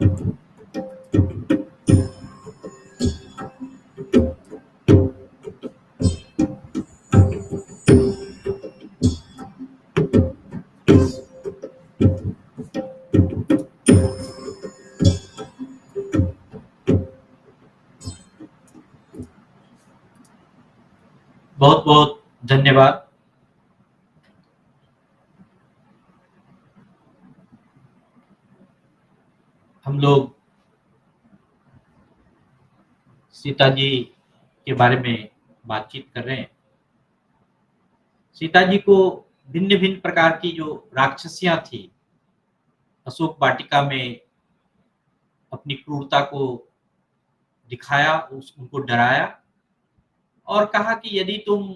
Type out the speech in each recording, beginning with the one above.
बहुत बहुत धन्यवाद। हम लोग सीता जी के बारे में बातचीत कर रहे हैं। सीता जी को भिन्न भिन्न प्रकार की जो राक्षसियां थी, अशोक वाटिका में अपनी क्रूरता को दिखाया, उनको डराया और कहा कि यदि तुम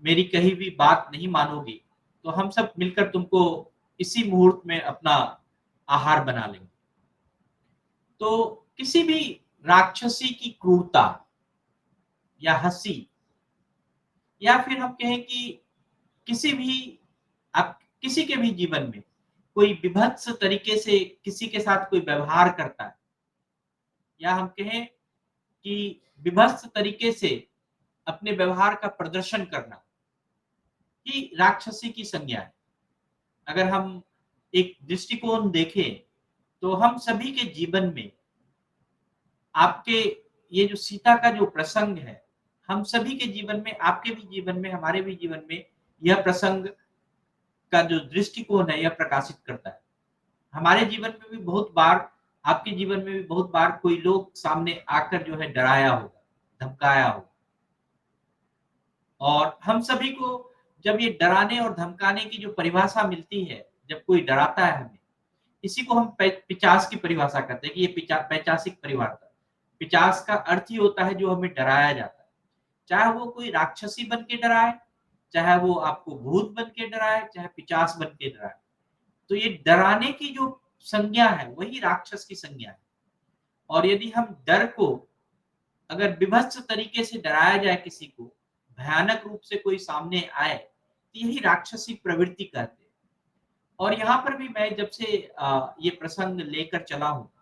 मेरी कही भी बात नहीं मानोगी तो हम सब मिलकर तुमको इसी मुहूर्त में अपना आहार बना लेंगे। तो किसी भी राक्षसी की क्रूरता या हंसी, या फिर हम कहें कि किसी भी आप किसी के भी जीवन में कोई विभत्स तरीके से किसी के साथ कोई व्यवहार करता है, या हम कहें कि विभत्स तरीके से अपने व्यवहार का प्रदर्शन करना ही राक्षसी की संज्ञा है। अगर हम एक दृष्टिकोण देखें तो हम सभी के जीवन में आपके ये जो सीता का जो प्रसंग है, हम सभी के जीवन में, आपके भी जीवन में, हमारे भी जीवन में यह प्रसंग का जो दृष्टिकोण है यह प्रकाशित करता है। हमारे जीवन में भी बहुत बार, आपके जीवन में भी बहुत बार कोई लोग सामने आकर जो है डराया होगा, धमकाया होगा। और हम सभी को जब ये डराने और धमकाने की जो परिभाषा मिलती है, जब कोई डराता है हमें, इसी को हम पिचास की परिभाषा करते हैं कि ये पैचासिक परिभाषा। पिचास का अर्थ ही होता है जो हमें डराया जाता है। चाहे वो कोई राक्षसी बन के डराए, चाहे वो आपको भूत बन के डराए, चाहे पिचास बन के डराए। तो ये डराने की जो संज्ञा है वही राक्षस की संज्ञा है। और यदि हम डर को, अगर विभत्स तरीके से डराया जाए किसी को, भयानक रूप से कोई सामने आए, तो यही राक्षसी प्रवृत्ति कहते हैं। और यहाँ पर भी मैं जब से ये प्रसंग लेकर चला हूँ,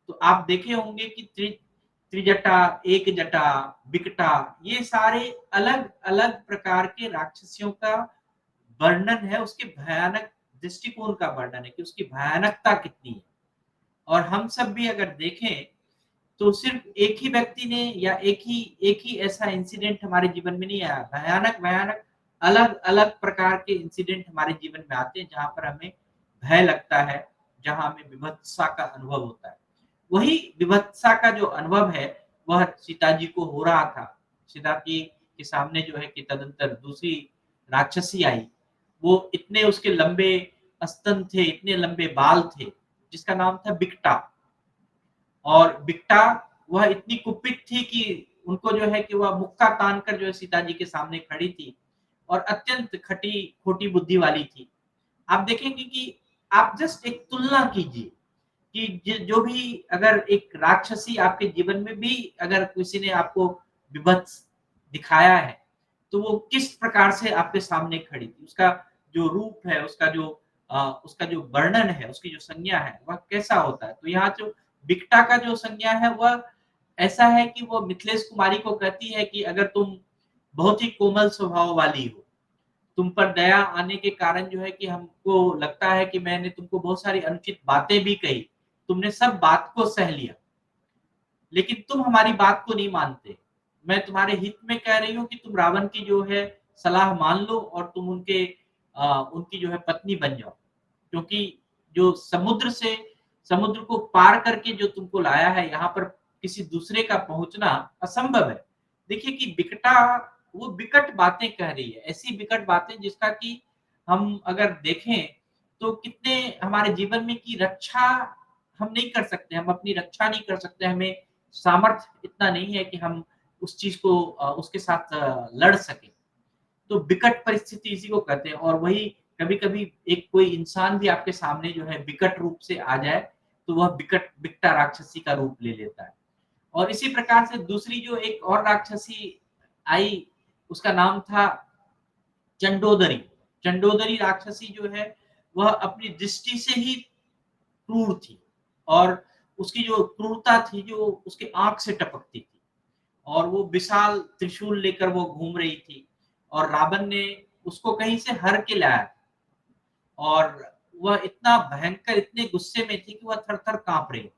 तो आप देखे होंगे कि त्रिजटा, एक जटा, बिकटा, ये सारे अलग अलग प्रकार के राक्षसियों का वर्णन है, उसके भयानक दृष्टिकोण का वर्णन है कि उसकी भयानकता कितनी है। और हम सब भी अगर देखें तो सिर्फ एक ही व्यक्ति ने या एक ही ऐसा इंसिडेंट हमारे जीवन में नहीं आया। भयानक भयानक अलग अलग प्रकार के इंसिडेंट हमारे जीवन में आते हैं जहां पर हमें भय लगता है, जहां हमें विभत्सा का अनुभव होता है। वही विभत्सा का जो अनुभव है वह सीता जी को हो रहा था। सीता जी के सामने जो है कि तदंतर दूसरी राक्षसी आई। वो इतने उसके लंबे स्तन थे, इतने लंबे बाल थे, जिसका नाम था बिकटा। और बिकटा वह इतनी कुपित थी कि उनको जो है कि वह मुक्का तान कर जो है सीता जी के सामने खड़ी थी और अत्यंत खटी खोटी बुद्धि वाली थी। आप देखेंगे कि आप जस्ट एक तुलना कीजिए कि जो भी, अगर एक राक्षसी आपके जीवन में भी अगर किसी ने आपको विभत्स दिखाया है, तो वो किस प्रकार से आपके सामने खड़ी थी, उसका जो रूप है, उसका जो वर्णन है, उसकी जो संज्ञा है वह कैसा होता है। तो यहाँ जो बिकटा का जो संज्ञा है वह ऐसा है कि वो मिथिलेश कुमारी को कहती है कि अगर तुम बहुत ही कोमल स्वभाव वाली हो, तुम पर दया आने के कारण जो है कि हमको लगता है कि मैंने तुमको बहुत सारी अनुचित बातें भी कही, तुमने सब बात को सह लिया, लेकिन तुम हमारी बात को नहीं मानते। मैं तुम्हारे हित में कह रही हूँ कि तुम रावण की जो है सलाह मान लो और तुम उनकी जो है पत्नी बन जाओ, क्योंकि जो समुद्र को पार करके जो तुमको लाया है यहाँ पर, किसी दूसरे का पहुंचना असंभव है। देखिए कि बिकटा वो विकट बातें कह रही है, ऐसी विकट बातें जिसका कि हम अगर देखें तो कितने हमारे जीवन में की रक्षा हम नहीं कर सकते, हम अपनी रक्षा नहीं कर सकते, हमें सामर्थ्य इतना नहीं है कि हम उस चीज को उसके साथ लड़ सके। तो विकट परिस्थिति इसी को कहते हैं। और वही कभी-कभी एक कोई इंसान भी आपके सामने जो है विकट रूप से आ जाए, तो वह विकटा राक्षसी का रूप ले लेता है। और इसी प्रकार से दूसरी जो एक और राक्षसी आई, उसका नाम था चंडोदरी। चंडोदरी राक्षसी जो है वह अपनी दृष्टि से ही क्रूर थी। और उसकी जो क्रूरता थी जो उसके आँख से टपकती थी और वो विशाल त्रिशूल लेकर वो घूम रही थी और रावण ने उसको कहीं से हर के लाया और वह इतना भयंकर इतने गुस्से में थी कि वह थर-थर काँप रही थी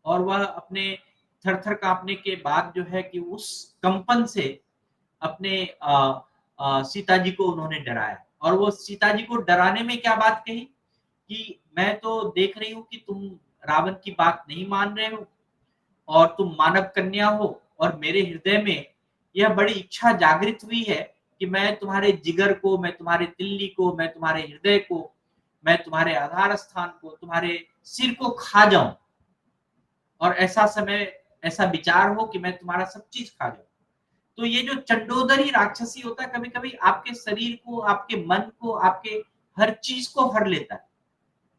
और वह अपने थर-थर काँपने के बाद जो है कि उस कंपन से अपने सीता जी को उन्होंने डराया और वो सीता जी को डराने में क्या बात कही कि मैं तो देख रही हूँ कि तुम रावण की बात नहीं मान रहे हो और तुम मानव कन्या हो और मेरे हृदय में यह बड़ी इच्छा जागृत हुई है कि मैं तुम्हारे जिगर को, मैं तुम्हारे तिल्ली को, मैं तुम्हारे हृदय को, मैं तुम्हारे आधार स्थान को, तुम्हारे सिर को खा जाऊँ और ऐसा समय, ऐसा विचार हो कि मैं तुम्हारा सब चीज़ खा जाऊँ। तो ये जो चंडोदरी राक्षसी होता है, कभी-कभी आपके शरीर को, आपके मन को, आपके हर चीज़ को हर लेता है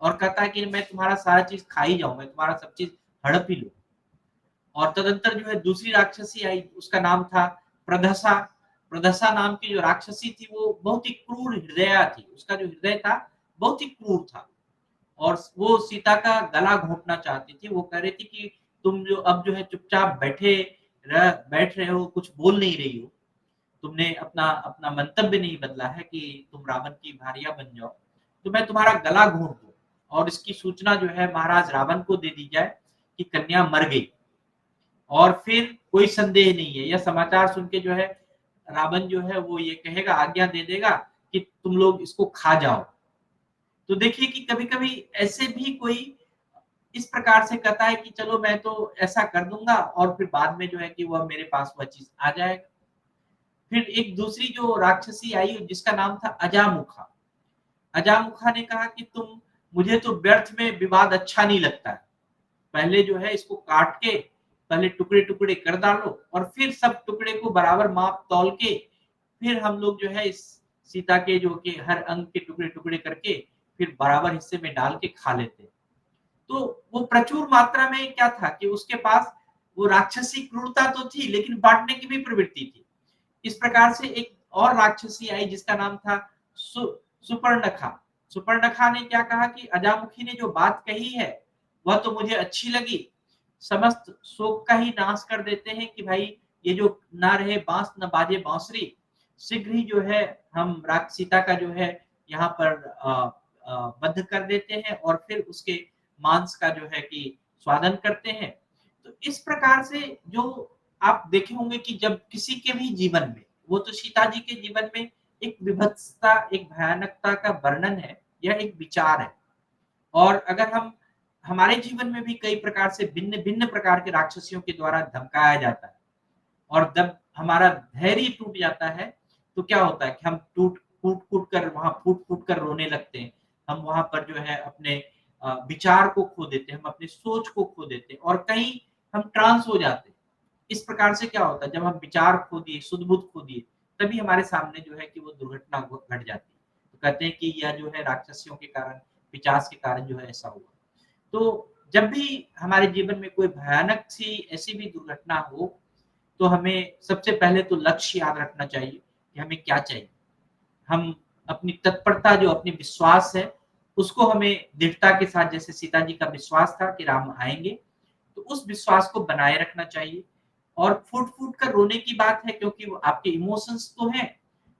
और कहता है कि मैं तुम्हारा सारा चीज़ खा ही जाऊँ, मैं तुम्हारा सब चीज़ हड़प ही लूँ। और तदंतर जो है दूसरी राक्षसी आई, उसका नाम था प्रदसा। प्रदसा नाम की जो राक्षसी थी वो बहुत ही क्रूर हृदया थी। उसका जो हृदय था बहुत ही क्रूर था और वो सीता का गला घोंटना चाहती थी। वो कह रही थी कि तुम जो अब जो है चुपचाप बैठ रहे हो, कुछ बोल नहीं रही हो। तुमने अपना अपना मंतव्य नहीं बदला है कि तुम रावण की भार्या बन जाओ, तो मैं तुम्हारा गला घोंट दूँ और इसकी सूचना जो है महाराज रावण को दे दी जाए कि कन्या मर गई। और फिर कोई संदेह नहीं है, यह समाचार सुन के जो है रावण जो है वो ये कहेगा, आज्ञा दे देगा कि तुम लोग इसको खा जाओ। तो देखिए कि कभी-कभी ऐसे भी कोई इस प्रकार से कहता है कि चलो मैं तो ऐसा कर दूँगा और फिर बाद में जो है कि वह मेरे पास वह चीज़ आ जाएगा। फिर एक दूसरी जो राक्षसी आई जिसका नाम था अजामुखा। अजामुखा ने कहा कि तुम मुझे तो व्यर्थ में विवाद अच्छा नहीं लगता है। पहले जो है इसको काट के पहले टुकड़े-टुकड़े कर डालो और फिर सब टुकड़े को बराबर माप-तौल के फिर हम लोग जो है इस सीता के जो कि हर अंग के टुकड़े-टुकड़े करके फिर बराबर हिस्से में डाल के खा लेते हैं। तो वो प्रचुर मात्रा में क्या था कि उसके पास वो राक्षसी क्रूरता तो थी लेकिन बाँटने की भी प्रवृत्ति थी। इस प्रकार से एक और राक्षसी आई जिसका नाम था सुपर्णखा। सुपर्णखा ने क्या कहा कि अजामुखी ने जो बात कही है, वह तो मुझे अच्छी लगी। समस्त शोक का ही नाश कर देते हैं कि भाई ये जो ना रहे बाँस ना बाजे बाँसुरी, शीघ्र ही जो है हम सीता का जो है यहाँ पर वध कर देते हैं और फिर उसके मांस का जो है कि स्वादन करते हैं। तो इस प्रकार से जो आप देखे होंगे कि जब किसी के भी जीवन में, वो तो सीता जी के जीवन में एक विभत्सता, एक भयानकता का वर्णन है, यह एक विचार है। और अगर हम हमारे जीवन में भी कई प्रकार से भिन्न-भिन्न प्रकार के राक्षसियों के द्वारा धमकाया जाता है और जब हमारा धैर्य टूट जाता है, तो क्या होता है कि हम कूट-कूट कर वहाँ फूट-फूट कर रोने लगते हैं। हम वहाँ पर जो है अपने विचार को खो देते हैं, हम अपनी सोच को खो देते हैं और कहीं हम ट्रांस हो जाते हैं। इस प्रकार से क्या होता है जब हम विचार खो दिए, सुध-बुध खो दिए, तभी हमारे सामने जो है कि वो दुर्घटना घट जाती है। तो कहते हैं कि यह जो है राक्षसियों के कारण, पिशाच के कारण जो है ऐसा हुआ। तो जब भी हमारे जीवन में कोई भयानक सी ऐसी भी दुर्घटना हो, तो हमें सबसे पहले तो लक्ष्य याद रखना चाहिए कि हमें क्या चाहिए। हम अपनी तत्परता जो अपनी विश्वास है, उसको हमें दृढ़ता के साथ जैसे सीता जी का विश्वास था कि राम आएँगे, तो उस विश्वास को बनाए रखना चाहिए। और फूट-फूट कर रोने की बात है क्योंकि वो आपके इमोशंस तो हैं,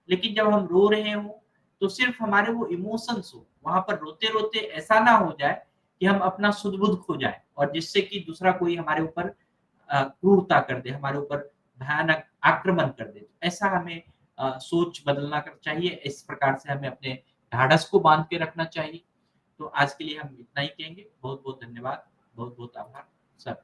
लेकिन जब हम रो रहे हों, तो सिर्फ़ हमारे वो इमोशंस हो, वहाँ पर रोते-रोते ऐसा ना हो जाए कि हम अपना सुध-बुध खो जाएँ और जिससे कि दूसरा कोई हमारे ऊपर क्रूरता कर दे, हमारे ऊपर भयानक आक्रमण कर दे। ऐसा हमें सोच बदलना चाहिए, इस प्रकार से हमें अपने ढाढ़स को बाँध के रखना चाहिए। तो आज के लिए हम इतना ही कहेंगे। बहुत-बहुत धन्यवाद, बहुत-बहुत आभार। सब